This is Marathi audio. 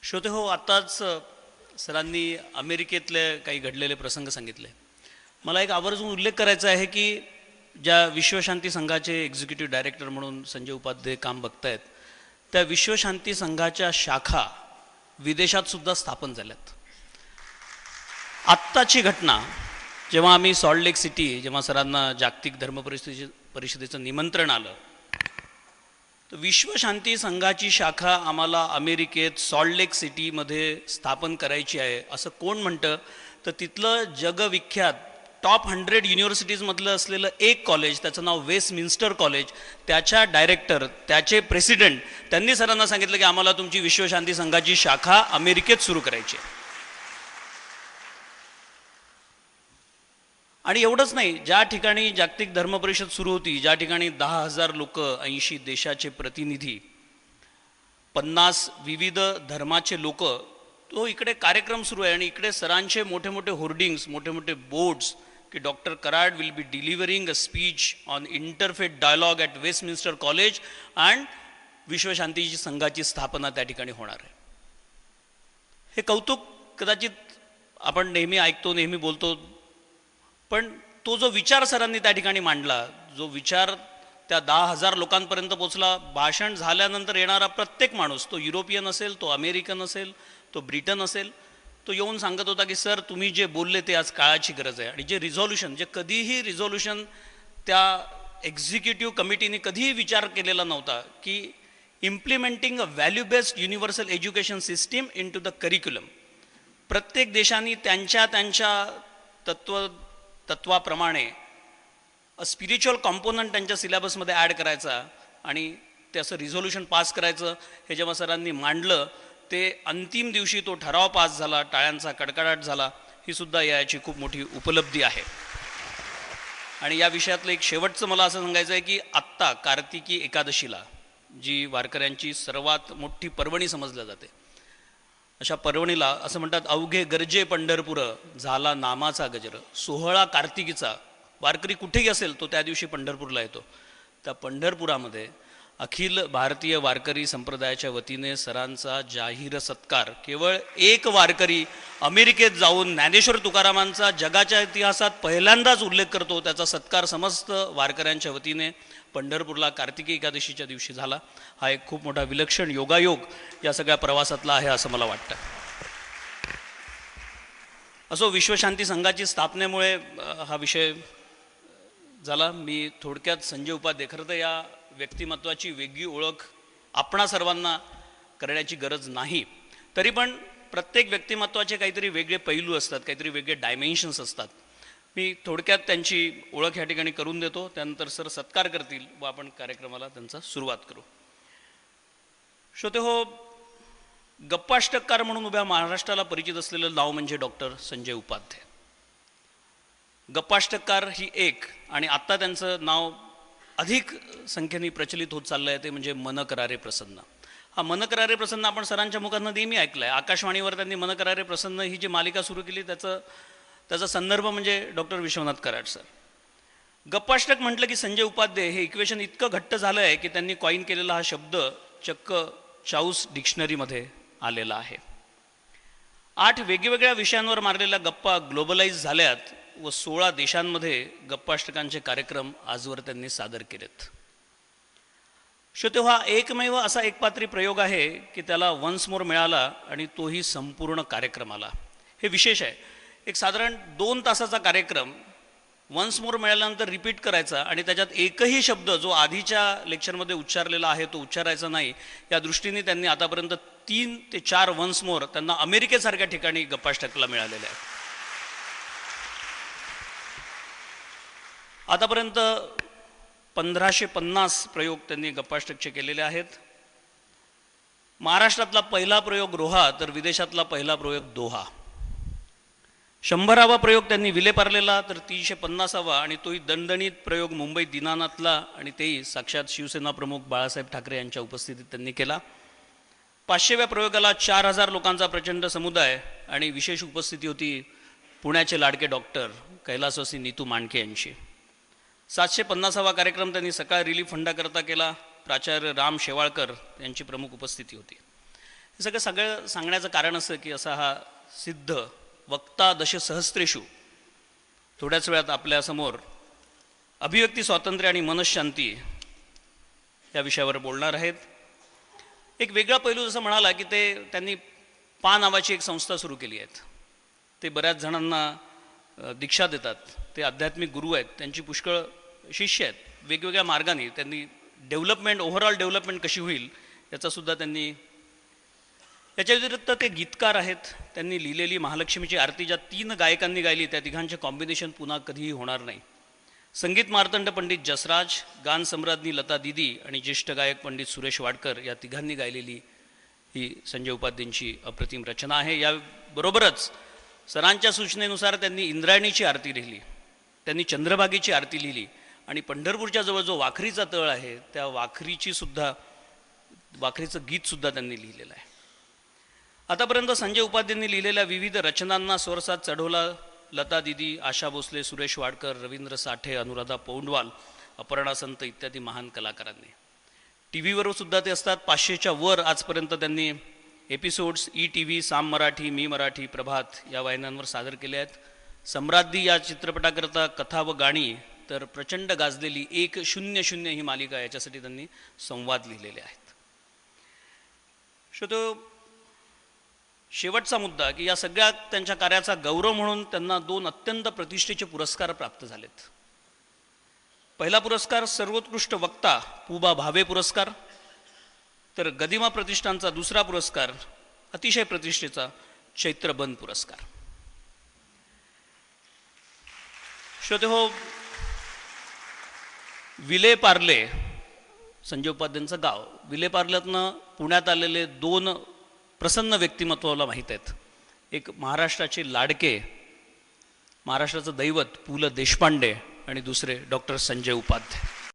श्रोते हो, आत्ताच सरांनी अमेरिकेतले काही घडलेले प्रसंग सांगितले. मला एक आवर्जून उल्लेख करायचा आहे की ज्या विश्वशांती संघाचे एक्झिक्युटिव्ह डायरेक्टर म्हणून संजय उपाध्ये काम बघतायत, त्या विश्वशांती संघाच्या शाखा विदेशात सुद्धा स्थापन झाल्यात. आत्ताची घटना, जेव्हा आम्ही सॉल्ट लेक सिटी, जेव्हा सरांना जागतिक धर्म परिषदेचं निमंत्रण आलं, तर विश्वशांती संघाची शाखा आम्हाला अमेरिकेत सॉल्ट लेक सिटीमध्ये स्थापन करायची आहे असं कोण म्हणतं, तर तिथलं जगविख्यात टॉप 100 युनिव्हर्सिटीजमधलं असलेलं एक कॉलेज, त्याचं नाव वेस्टमिन्स्टर कॉलेज, त्याच्या डायरेक्टर, त्याचे प्रेसिडेंट, त्यांनी सरांना सांगितलं की आम्हाला तुमची विश्वशांती संघाची शाखा अमेरिकेत सुरू करायची आहे. आणि एवढंच नाही, ज्या ठिकाणी जागतिक धर्म परिषद सुरू होती, ज्या ठिकाणी 10,000 लोक, 80 देशाचे प्रतिनिधी, 50 विविध धर्माचे लोक, तो इकडे कार्यक्रम सुरू आहे. आणि इकडे सरांचे मोठे मोठे होर्डिंग्स, मोठे मोठे बोर्ड्स की doctor Karad will be delivering a speech on interfaith dialogue at Westminster College and विश्वशांती संघाची स्थापना त्या ठिकाणी होणार आहे. हे कौतुक कदाचित आपण नेहमी ऐकतो, नेहमी बोलतो, पण तो जो विचार सरांनी त्या ठिकाणी मांडला, जो विचार त्या 10,000 लोकांपर्यंत पोचला, भाषण झाल्यानंतर येणारा प्रत्येक माणूस, तो युरोपियन असेल, तो अमेरिकन असेल, तो ब्रिटन असेल, तो येऊन सांगत होता की सर, तुम्ही जे बोलले ते आज काळाची गरज आहे. आणि जे रिझॉल्युशन, जे कधीही रिझॉल्युशन त्या एक्झिक्युटिव्ह कमिटीने कधीही विचार केलेला नव्हता की implementing a value based universal education system in to the curriculum. प्रत्येक देशांनी त्यांच्या तत्वाप्रमाणे स्पिरिच्युअल कॉम्पोनंट त्यांच्या सिलेबसमध्ये ॲड करायचा आणि ते असं रिझॉल्युशन पास करायचं. हे जेव्हा सरांनी मांडलं, ते अंतिम दिवशी तो ठराव पास झाला, टाळ्यांचा कडकडाट झाला. ही सुद्धा याची खूप मोठी उपलब्धी आहे. आणि या विषयातलं एक शेवटचं मला असं सांगायचं आहे की आत्ता कार्तिकी एकादशीला, जी वारकऱ्यांची सर्वात मोठी पर्वणी समजल्या जाते, अशा पर्वणीला असं म्हणतात, अवघे गरजे पंढरपूर, झाला नामाचा गजर. 16 कार्तिकीचा वारकरी कुठेही असेल तो त्या दिवशी पंढरपूरला येतो. त्या पंढरपुरामध्ये अखिल भारतीय वारकरी संप्रदायाच्या वतीने सरांचा जाहीर सत्कार, केवळ एक वारकरी अमेरिकेत जाऊन ज्ञानेश्वर तुकारामांचा जगाच्या इतिहासात पहिल्यांदाच उल्लेख करतो, त्याचा सत्कार समस्त वारकऱ्यांच्या वतीने पंढरपूरला कार्तिकी एकादशीच्या दिवशी झाला. हा एक खूप मोठा विलक्षण योगायोग या सगळ्या प्रवासातला आहे असं मला वाटतं. असो, विश्वशांती संघाची स्थापनेमुळे हा विषय झाला. मी थोडक्यात संजय उपाध्ये, खरं तर या व्यक्तिमत्वाची वेगळी ओळख आपणा सर्वांना करण्याची गरज नाही, तरी पण प्रत्येक व्यक्तिमत्वाचे काहीतरी वेगळे पैलू असतात, काहीतरी वेगळे डायमेन्शन्स असतात. मी थोडक्यात त्यांची ओळख या ठिकाणी करून देतो, त्यानंतर सर सत्कार करतील व आपण कार्यक्रमाला त्यांचा सुरुवात करू. श्रोते हो, गप्पाष्टककार म्हणून उभ्या महाराष्ट्राला परिचित असलेलं नाव म्हणजे डॉक्टर संजय उपाध्ये. गप्पाष्टककार ही एक, आणि आत्ता त्यांचं नाव अधिक संख्येने प्रचलित होत चाललं आहे, ते म्हणजे मन करारे प्रसन्न. हा मन करारे प्रसन्न आपण सरांच्या मुखांना नेहमी ऐकलं आहे. आकाशवाणीवर त्यांनी मन करारे प्रसन्न ही जी मालिका सुरू केली, त्याचा संदर्भ म्हणजे डॉक्टर विश्वनाथ कराड सर. गप्पाष्टक म्हटलं की संजय उपाध्ये हे इक्वेशन इतकं घट्ट झालं आहे की त्यांनी कॉईन केलेला हा शब्द चक्क चाऊस डिक्शनरीमध्ये आलेला आहे. 8 वेगवेगळ्या विषयांवर मारलेल्या गप्पा ग्लोबलाइज झाल्यात व 16 देशांमध्ये गप्पाष्टकांचे कार्यक्रम आजवर त्यांनी सादर केलेत. श्रोते, हा एकमेव असा एकपात्री प्रयोग आहे की त्याला वन्स मोर मिळाला आणि तोही संपूर्ण कार्यक्रमाला. हे विशेष आहे. एक साधारण 2 तासाचा कार्यक्रम वन्स मोर मिळाल्यानंतर रिपीट करायचा आणि त्याच्यात एकही शब्द जो आधीच्या लेक्चरमध्ये उच्चारलेला आहे तो उच्चारायचा नाही. या दृष्टीने त्यांनी आतापर्यंत 3 ते 4 वन्स मोर त्यांना अमेरिकेसारख्या ठिकाणी गप्पाष्टकला मिळालेले आहे. आतापर्यंत 1550 प्रयोग त्यांनी गप्पाष्टकचे केलेले आहेत. महाराष्ट्रातला पहिला प्रयोग रोहा, तर विदेशातला पहिला प्रयोग दोहा. 100वा प्रयोग त्यांनी विलेपार्लेला, तर 350वा आणि तोही दणदणीत प्रयोग मुंबईत दिनानाथला, आणि तेही साक्षात शिवसेना प्रमुख बाळासाहेब ठाकरे यांच्या उपस्थितीत त्यांनी केला. 500व्या प्रयोगाला 4000 लोकांचा प्रचंड समुदाय आणि विशेष उपस्थिती होती पुण्याचे लाडके डॉक्टर कैलासवासी नीतू मांडके यांची. 750वा कार्यक्रम त्यांनी सकाळ रिलीफ फंडाकरता केला. प्राचार्य राम शेवाळकर यांची प्रमुख उपस्थिती होती. हे सगळं सांगण्याचं कारण असं की असा हा सिद्ध वक्ता दश सहस्त्रेषु थोड्याच वेळात आपल्यासमोर अभिव्यक्ती स्वातंत्र्य आणि मनशांती या विषयावर बोलणार आहेत. एक वेगळा पैलू जसं म्हणाला की त्यांनी पा नावाची एक संस्था सुरू केली आहे. ते बऱ्याच जणांना दीक्षा देतात. ते आध्यात्मिक गुरु आहेत. त्यांची पुष्कळ शिष्य आहेत. वेगवेगळ्या मार्गाने त्यांनी ओव्हरऑल डेव्हलपमेंट कशी होईल याचासुद्धा त्यांनी. याच्या व्यतिरिक्त ते गीतकार आहेत. त्यांनी लिहिलेली महालक्ष्मीची आरती ज्या 3 गायकांनी गायली त्या तिघांचे कॉम्बिनेशन पुन्हा कधीही होणार नाही. संगीत मार्तंड पंडित जसराज, गान सम्राज्ञी लता दीदी आणि ज्येष्ठ गायक पंडित सुरेश वाडकर या तिघांनी गायलेली ही संजय उपाध्येंची अप्रतिम रचना आहे. याबरोबरच सरांच्या सूचनेनुसार त्यांनी इंद्रायणीची आरती लिहिली, त्यांनी चंद्रभागेची आरती लिहिली आणि पंढरपूरच्या जवळ जो वाखरीचा तळ आहे त्या वाखरीचं गीतसुद्धा त्यांनी लिहिलेलं आहे. आतापर्यंत संजय उपाध्येंनी लिहिलेल्या विविध रचनांना स्वरसाद चढवला लता दीदी, आशा भोसले, सुरेश वाडकर, रवींद्र साठे, अनुराधा पौंडवाल, अपर्णा संत इत्यादी महान कलाकारांनी. टी व्हीवर सुद्धा ते असतात. 500च्या वर आजपर्यंत त्यांनी एपिसोड्स ETV, साम मराठी, मी मराठी, प्रभात या वाहिन्यांवर सादर केले आहेत. सम्राज्ञी या चित्रपटाकरता कथा व गाणी तर प्रचंड गाजलेली 100 ही मालिका याच्यासाठी त्यांनी संवाद लिहिलेले आहेत. शेवटचा मुद्दा की या सगळ्या त्यांच्या कार्याचा गौरव म्हणून त्यांना 2 अत्यंत प्रतिष्ठेचे पुरस्कार प्राप्त झालेत. पहिला पुरस्कार सर्वोत्कृष्ट वक्ता पुबा भावे पुरस्कार, तर गदिमा प्रतिष्ठानचा दुसरा पुरस्कार अतिशय प्रतिष्ठेचा चैत्रबन पुरस्कार. श्रोतेहो, विलेपार्ले संजय उपाध्येंचं गाव. विलेपार्ल्यातनं पुण्यात आलेले 2 प्रसन्न व्यक्तिमत्वाला माहीत आहेत. एक महाराष्ट्राचे लाडके, महाराष्ट्राचं दैवत पु ल देशपांडे आणि दुसरे डॉक्टर संजय उपाध्ये.